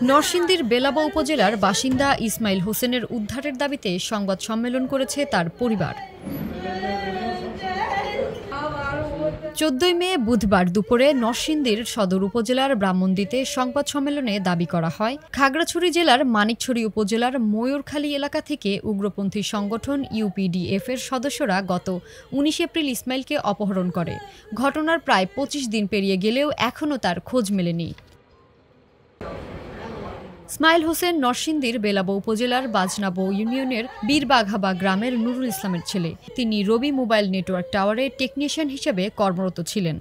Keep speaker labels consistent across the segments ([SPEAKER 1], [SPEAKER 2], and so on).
[SPEAKER 1] নরসিংদীর বেলাব উপজেলার বাসিন্দা ইসমাইল হোসেনের উদ্ধারের দাবিতে সংবাদ সম্মেলন করেছে তার পরিবার। 14 মে বুধবার দুপুরে নরসিংদীর সদর উপজেলার ব্রাহ্মণদীতে সংবাদ সম্মেলনে দাবি করা হয়, খাগড়াছড়ি জেলার মানিকছড়ি উপজেলার ময়ূরখালী এলাকা থেকে উগ্রপন্থী সংগঠন ইউপিডিএফ এর সদস্যরা গত 19 এপ্রিল ইসমাইলকে অপহরণ করে। ঘটনার প্রায় 25 দিন পেরিয়ে গেলেও এখনও তার খোঁজ মেলেনি। ইসমাইল হোসেন নরসিংদীর বেলাব উপজেলার বাজনাবো ইউনিয়নের বীরবাঘাবা গ্রামের নুরুল ইসলামের ছেলে। তিনি রবি মোবাইল নেটওয়ার্ক টাওয়ারে টেকনিশিয়ান হিসেবে কর্মরত ছিলেন।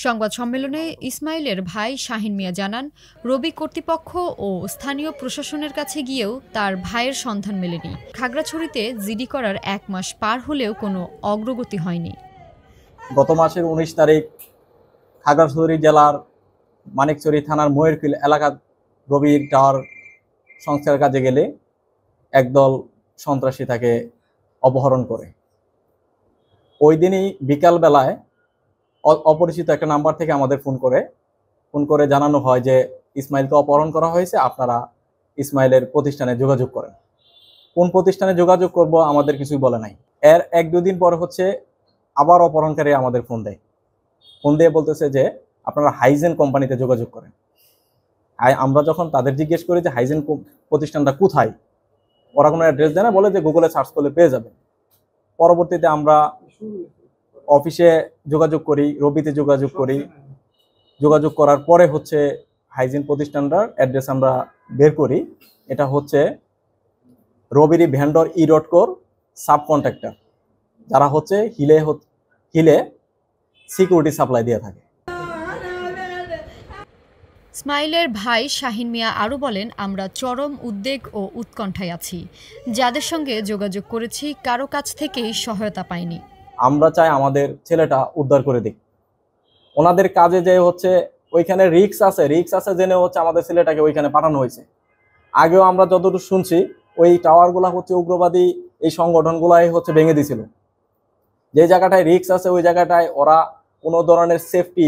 [SPEAKER 1] সংবাদ সম্মেলনে ইসমাইলের ভাই শাহিন মিয়া জানান, রবি কর্তৃপক্ষ ও স্থানীয় প্রশাসনের কাছে গিয়েও তার ভাইয়ের সন্ধান মেলেনি। খাগড়াছড়িতে জিডি করার 1 মাস পার হলেও কোনো অগ্রগতি হয়নি।
[SPEAKER 2] গত মাসের 19 তারিখ খাগড়াছড়ি জেলার মানিকছড়ি থানার ময়ূরখালী এলাকার রবির টাওয়ার সংস্কারের কাজে গেলে একদল সন্ত্রাসী তাকে অপহরণ করে। ওই দিনই বিকালবেলায় অপরিচিত একটা নাম্বার থেকে আমাদের ফোন করে জানানো হয় যে ইসমাইলকে অপহরণ করা হয়েছে, আপনারা ইসমাইলের প্রতিষ্ঠানে যোগাযোগ করেন। কোন প্রতিষ্ঠানে যোগাযোগ করব আমাদের কিছুই বলে নাই। এর 1-2 দিন পরে আবার অপহরণকারী আমাদের ফোন দিয়ে বলতেছে যে আপনারা হাইজেন কোম্পানিতে যোগাযোগ করেন। আমরা যখন তাদের জিজ্ঞেস করি যে হাইজেন প্রতিষ্ঠানটা কোথায়, ওরা কোনো অ্যাড্রেস দেয় না, বলে যে গুগলে সার্চ করলে পেয়ে যাবেন। পরবর্তীতে আমরা অফিসে যোগাযোগ করি, রবিতে যোগাযোগ করার পরে হাইজেন প্রতিষ্ঠানটার অ্যাড্রেস আমরা বের করি। এটা রবিরি ভেন্ডর ই.কোর সাব কন্ট্রাক্টর, যারা হিলে সিকিউরিটি সাপ্লাই দিয়ে থাকে।
[SPEAKER 1] ইসমাইলের ভাই শাহিন মিয়া আরও বলেন, আমরা চরম উদ্বেগ ও উৎকণ্ঠায় আছি। যাদের সঙ্গে যোগাযোগ করেছি কারো কাছ থেকেই সহায়তা পাইনি।
[SPEAKER 2] আমরা চাই আমাদের ছেলেটা উদ্ধার করে দিক। ওনাদের কাজে যে ওইখানে রিস্ক আছে জেনে আমাদের ছেলেটাকে ওইখানে পাঠানো হয়েছে। আগেও আমরা যতটুকু শুনছি ওই টাওয়ারগুলা উগ্রবাদী এই সংগঠনগুলাই ভেঙে দিছিল। যে জায়গাটায় রিস্ক আছে ওই জায়গাটায় ওরা কোনো ধরনের সেফটি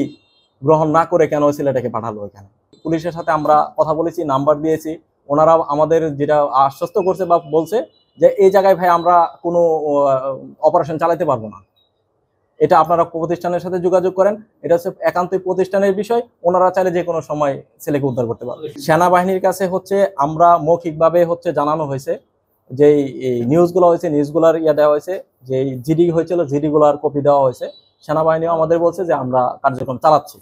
[SPEAKER 2] গ্রহণ না করে কেন ওই ছেলেটাকে পাঠালো ওইখানে। পুলিশের সাথে আমরা কথা বলেছি, নাম্বার দিয়েছি, ওনারা আমাদের যেটা আশ্বস্ত করছে বা বলছে যে এই জায়গায় ভাই আমরা কোনো অপারেশন চালাতে পারবো না, এটা আপনারা প্রতিষ্ঠানের সাথে যোগাযোগ করেন, এটা একান্তই প্রতিষ্ঠানের বিষয়, ওনারা চাইলে যে কোনো সময় ছেলেকে উদ্ধার করতে পারবে। সেনাবাহিনীর কাছে আমরা মৌখিকভাবে জানানো হয়েছে যে নিউজগুলার দেওয়া হয়েছে, যে জিডি হয়েছিল জিডিগুলার কপি দেওয়া হয়েছে। সেনাবাহিনীও আমাদের বলছে যে আমরা কার্যক্রম চালাচ্ছি।